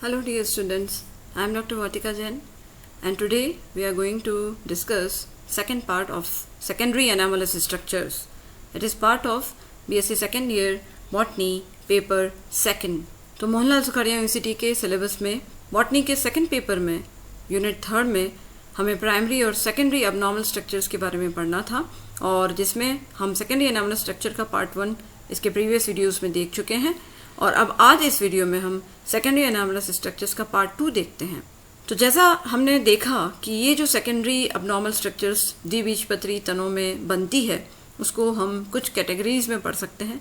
Hello dear students, I am Dr. Vatika Jain and today we are going to discuss second part of secondary anomalous structures. It is part of BSc second year Botany paper second. तो Mohanlal Sukhadia university के syllabus में botany के second paper में unit third में हमें primary और secondary abnormal structures के बारे में पढ़ना था और जिसमें हम सेकेंडरी अबनॉर्मल स्ट्रक्चर का पार्ट 1 इसके प्रीवियस वीडियोस में देख चुके हैं और अब आज इस वीडियो में हम सेकेंडरी अनॉमलस स्ट्रक्चर्स का पार्ट 2 देखते हैं। तो जैसा हमने देखा कि ये जो सेकेंडरी अबनॉर्मल स्ट्रक्चर्स द्विबीजपत्री तनों में बनती है उसको हम कुछ कैटेगरीज में पढ़ सकते हैं।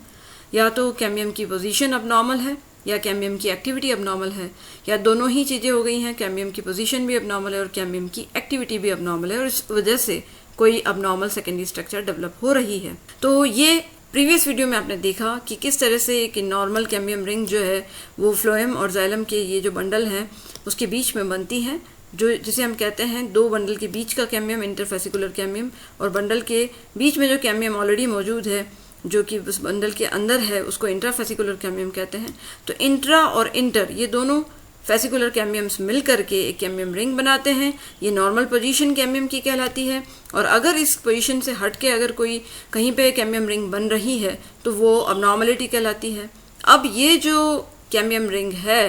या तो कैम्बियम की पोजीशन अबनॉर्मल है या कैम्बियम की एक्टिविटी अबनॉर्मल है या दोनों ही चीज़ें हो गई हैं, कैम्बियम की पोजीशन भी अबनॉर्मल है और कैम्बियम की एक्टिविटी भी अबनॉर्मल है और इस वजह से कोई अबनॉर्मल सेकेंडरी स्ट्रक्चर डेवलप हो रही है। तो ये प्रीवियस वीडियो में आपने देखा कि किस तरह से एक नॉर्मल कैम्बियम रिंग जो है वो फ्लोएम और जाइलम के ये जो बंडल हैं उसके बीच में बनती हैं, जो जिसे हम कहते हैं दो बंडल के बीच का कैम्बियम इंटरफेसिकुलर कैम्बियम और बंडल के बीच में जो कैम्बियम ऑलरेडी मौजूद है जो कि उस बंडल के अंदर है उसको इंट्राफेसिकुलर कैम्बियम कहते हैं। तो इंट्रा और इंटर ये दोनों फेसिकुलर कैम्बियम्स मिल करके एक कैम्बियम रिंग बनाते हैं। ये नॉर्मल पोजीशन कैम्बियम की कहलाती है और अगर इस पोजीशन से हट के अगर कोई कहीं पे कैम्बियम रिंग बन रही है तो वो अबनॉर्मलिटी कहलाती है। अब ये जो कैम्बियम रिंग है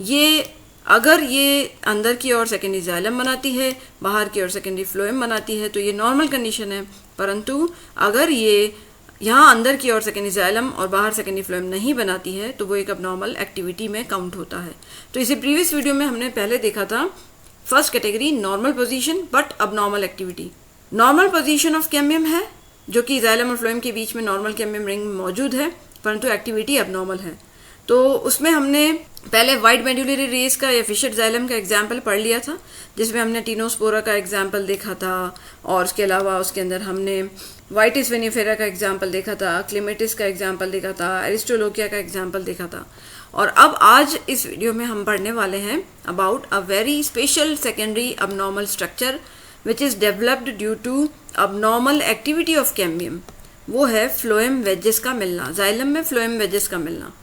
ये अगर ये अंदर की ओर सेकेंडरी जाइलम बनाती है, बाहर की ओर सेकेंडरी फ्लोएम बनाती है तो ये नॉर्मल कंडीशन है। परंतु अगर ये यहाँ अंदर की ओर सेकेंडरी जाइलम और बाहर सेकेंडरी फ्लोएम नहीं बनाती है तो वो एक अबनॉर्मल एक्टिविटी में काउंट होता है। तो इसे प्रीवियस वीडियो में हमने पहले देखा था first category normal position but abnormal activity. Normal position of cambium है जो कि जाइलम और फ्लोएम के बीच में नॉर्मल कैम्बियम रिंग मौजूद है परंतु एक्टिविटी अबनॉर्मल है। तो उसमें हमने पहले वाइड मेड्यूलरी रेस का या फिशर जाइलम का एग्जाम्पल पढ़ लिया था जिसमें हमने टीनोस्पोरा का एग्जाम्पल देखा था और उसके अलावा उसके अंदर हमने वाइटिस वेनिफेरा का एग्जाम्पल देखा था, क्लेमेटिस का एग्जाम्पल देखा था, एरिस्टोलोकिया का एग्जाम्पल देखा था। और अब आज इस वीडियो में हम पढ़ने वाले हैं about a very special secondary abnormal structure which is developed due to abnormal activity of cambium. वो है फ्लोएम वेजेस का मिलना, जाइलम में फ्लोएम वेजेस का मिलना।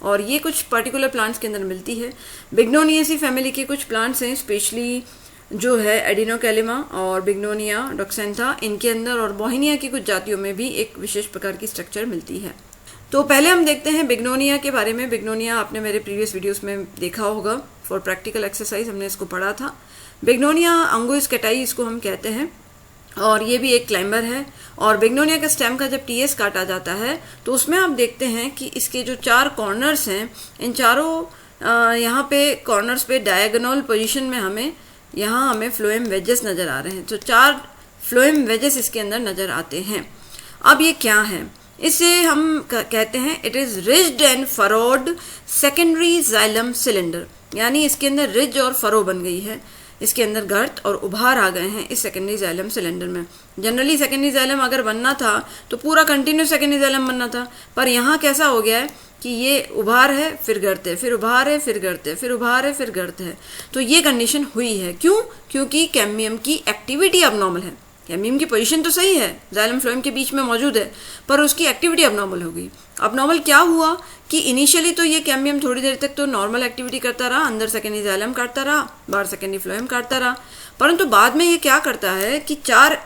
और ये कुछ पर्टिकुलर प्लांट्स के अंदर मिलती है। बिग्नोनिएसी फैमिली के कुछ प्लांट्स हैं स्पेशली जो है एडिनोकैलिमा और बिग्नोनिया डॉक्सेंथा, इनके अंदर और बोहिनिया की कुछ जातियों में भी एक विशेष प्रकार की स्ट्रक्चर मिलती है। तो पहले हम देखते हैं बिग्नोनिया के बारे में। बिग्नोनिया आपने मेरे प्रीवियस वीडियोस में देखा होगा, फॉर प्रैक्टिकल एक्सरसाइज हमने इसको पढ़ा था। बिग्नोनिया अंगुइस कैटाई इसको हम कहते हैं और ये भी एक क्लाइंबर है। और बिग्नोनिया का स्टेम का जब टीएस काटा जाता है तो उसमें आप देखते हैं कि इसके जो 4 कॉर्नर्स हैं इन चारों यहाँ पे कॉर्नर्स पे डायगोनल पोजीशन में हमें फ्लोएम वेजेस नज़र आ रहे हैं। तो 4 फ्लोएम वेजेस इसके अंदर नज़र आते हैं। अब ये क्या है, इसे हम कहते हैं it is rigid and furrowed secondary xylem cylinder, यानी इसके अंदर रिज और फरो बन गई है, इसके अंदर गर्त और उभार आ गए हैं इस सेकेंडरी जाइलम सिलेंडर में। जनरली सेकेंडरी जाइलम अगर बनना था तो पूरा कंटिन्यूस सेकेंडरी जाइलम बनना था, पर यहाँ कैसा हो गया है कि ये उभार है फिर गर्त है, फिर उभार है फिर गर्त है, फिर उभार है फिर गर्त है। तो ये कंडीशन हुई है क्यों? क्योंकि कैम्बियम की एक्टिविटी अबनॉर्मल है। कैम्बियम की पोजीशन तो सही है, जाइलम फ्लोएम के बीच में मौजूद है, पर उसकी एक्टिविटी अबनॉर्मल हो गई। अबनॉर्मल क्या हुआ कि इनिशियली तो ये कैम्बियम थोड़ी देर तक तो नॉर्मल एक्टिविटी करता रहा, अंदर सेकेंडरी जाइलम काटता रहा, बाहर सेकेंडरी फ्लोएम काटता रहा, परंतु बाद में ये क्या करता है कि 4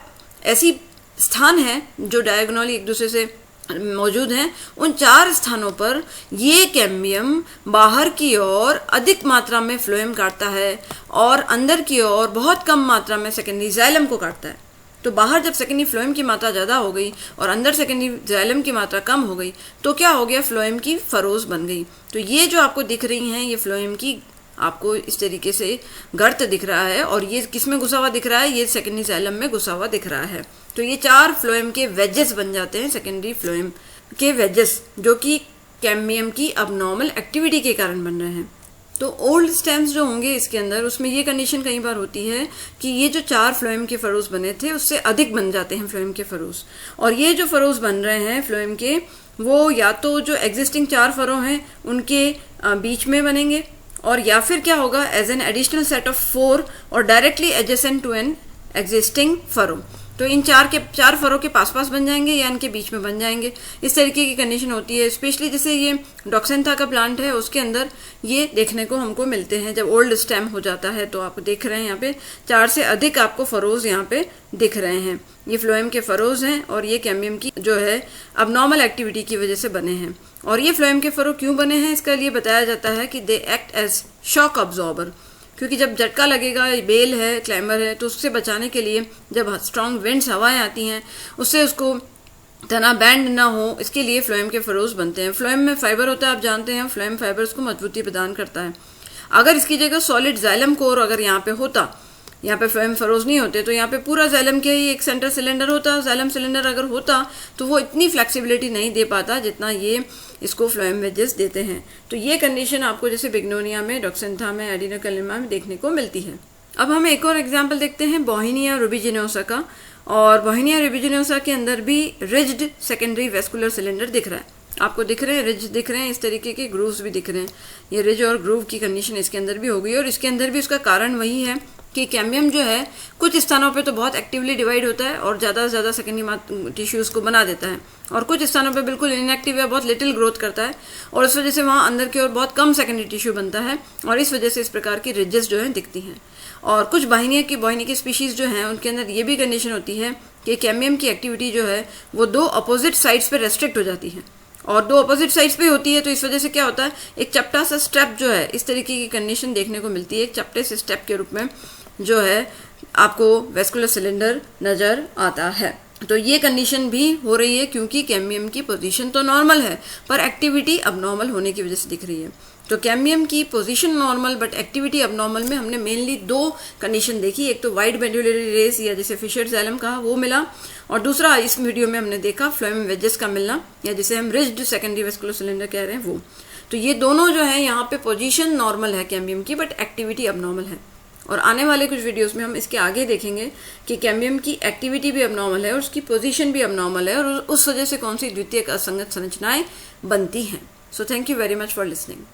ऐसी स्थान हैं जो डायगोनली एक दूसरे से मौजूद हैं। उन 4 स्थानों पर ये कैम्बियम बाहर की ओर अधिक मात्रा में फ्लोएम काटता है और अंदर की ओर बहुत कम मात्रा में सेकेंडरी जाइलम को काटता है। तो बाहर जब सेकेंडरी फ्लोएम की मात्रा ज़्यादा हो गई और अंदर सेकेंडरी जाइलम की मात्रा कम हो गई तो क्या हो गया, फ्लोएम की फरोज बन गई। तो ये जो आपको दिख रही हैं ये फ्लोएम की आपको इस तरीके से गर्त दिख रहा है और ये किस में घुसा हुआ दिख रहा है, ये सेकेंडरी जाइलम में घुसा हुआ दिख रहा है। तो ये 4 फ्लोएम के वेजेस बन जाते हैं, सेकेंडरी फ्लोएम के वेजेस, जो कि कैम्बियम की अबनॉर्मल एक्टिविटी के कारण बन रहे हैं। तो ओल्ड स्टेम्स जो होंगे इसके अंदर उसमें ये कंडीशन कई बार होती है कि ये जो 4 फ्लोएम के फरोज बने थे उससे अधिक बन जाते हैं फ्लोएम के फरोज, और ये जो फरोज बन रहे हैं फ्लोएम के वो या तो जो एग्जिस्टिंग 4 फरो हैं उनके बीच में बनेंगे और या फिर क्या होगा as an additional set of 4 और directly adjacent to an existing furrow. तो इन चार फरों के पास पास बन जाएंगे या इनके बीच में बन जाएंगे, इस तरीके की कंडीशन होती है। स्पेशली जैसे ये डॉक्सेंथा का प्लांट है, उसके अंदर ये देखने को हमको मिलते हैं जब ओल्ड स्टेम हो जाता है। तो आप देख रहे हैं यहाँ पे 4 से अधिक आपको फरोज यहाँ पे दिख रहे हैं। ये फ्लोएम के फरोज हैं और ये कैम्बियम की जो है अबनॉर्मल एक्टिविटी की वजह से बने हैं। और ये फ्लोएम के फरो क्यों बने हैं, इसका लिए बताया जाता है कि they act as shock absorber, क्योंकि जब झटका लगेगा, बेल है, क्लाइंबर है, तो उससे बचाने के लिए जब स्ट्रॉन्ग विंड्स हवाएं आती हैं उससे उसको तना बैंड ना हो, इसके लिए फ्लोएम के फरोज बनते हैं। फ्लोएम में फाइबर होता है, आप जानते हैं, फ्लोएम फाइबर्स को मजबूती प्रदान करता है। अगर इसकी जगह सॉलिड जाइलम कोर अगर यहाँ पे होता, यहाँ पे फ्लोएम फरोज नहीं होते, तो यहाँ पे पूरा जाइलम के ही एक सेंटर सिलेंडर होता। जाइलम सिलेंडर अगर होता तो वो इतनी फ्लेक्सिबिलिटी नहीं दे पाता जितना ये इसको फ्लोएम वेजेस देते हैं। तो ये कंडीशन आपको जैसे बिग्नोनिया में, डॉक्सेंथा में, एडिनोकैलिमा में देखने को मिलती है। अब हम एक और एग्जाम्पल देखते हैं बॉहिनिया रूबिजिनोसा का। और बॉहिनिया रूबिजिनोसा के अंदर भी रिज्ड सेकेंडरी वेस्कुलर सिलेंडर दिख रहा है, आपको दिख रहे हैं, रिज दिख रहे हैं, इस तरीके के ग्रूव्स भी दिख रहे हैं। ये रिज और ग्रूव की कंडीशन इसके अंदर भी हो गई। और इसके अंदर भी उसका कारण वही है कि कैम्बियम जो है कुछ स्थानों पे तो बहुत एक्टिवली डिवाइड होता है और ज़्यादा से ज़्यादा सेकेंडरी टिश्यूज़ को बना देता है, और कुछ स्थानों पे बिल्कुल इनएक्टिव या बहुत लिटिल ग्रोथ करता है, और इस वजह से वहाँ अंदर की ओर बहुत कम सेकेंडरी टिश्यू बनता है, और इस वजह से इस प्रकार की रिजेस जो हैं दिखती हैं। और कुछ बॉहिनिया की स्पीशीज़ जो हैं उनके अंदर ये भी कंडीशन होती है कि कैम्बियम की एक्टिविटी जो है वो 2 अपोजिट साइड्स पर रेस्ट्रिक्ट हो जाती है, और 2 अपोजिट साइड्स पे होती है। तो इस वजह से क्या होता है, एक चपटा सा स्टेप जो है, इस तरीके की कंडीशन देखने को मिलती है। एक चपटे से स्टेप के रूप में जो है आपको वेस्कुलर सिलेंडर नज़र आता है। तो ये कंडीशन भी हो रही है क्योंकि कैम्बियम की पोजीशन तो नॉर्मल है पर एक्टिविटी अबनॉर्मल होने की वजह से दिख रही है। तो कैम्बियम की position normal but activity abnormal में हमने मेनली 2 कंडीशन देखी। एक तो वाइड मेडुलरी रेस या जिसे फिशर जाइलम कहा वो मिला, और दूसरा इस वीडियो में हमने देखा फ्लोएम वेजेस का मिलना, या जिसे हम रिज्ड सेकेंडरी वेस्कुलर सिलेंडर कह रहे हैं वो। तो ये दोनों जो है यहाँ पे पोजीशन नॉर्मल है कैम्बियम की बट एक्टिविटी अबनॉर्मल है। और आने वाले कुछ वीडियोस में हम इसके आगे देखेंगे कि कैम्बियम की एक्टिविटी भी अबनॉर्मल है और उसकी पोजीशन भी अबनॉर्मल है, और उस वजह से कौन सी द्वितीयक असंगत संरचनाएं बनती हैं। So thank you very much for listening.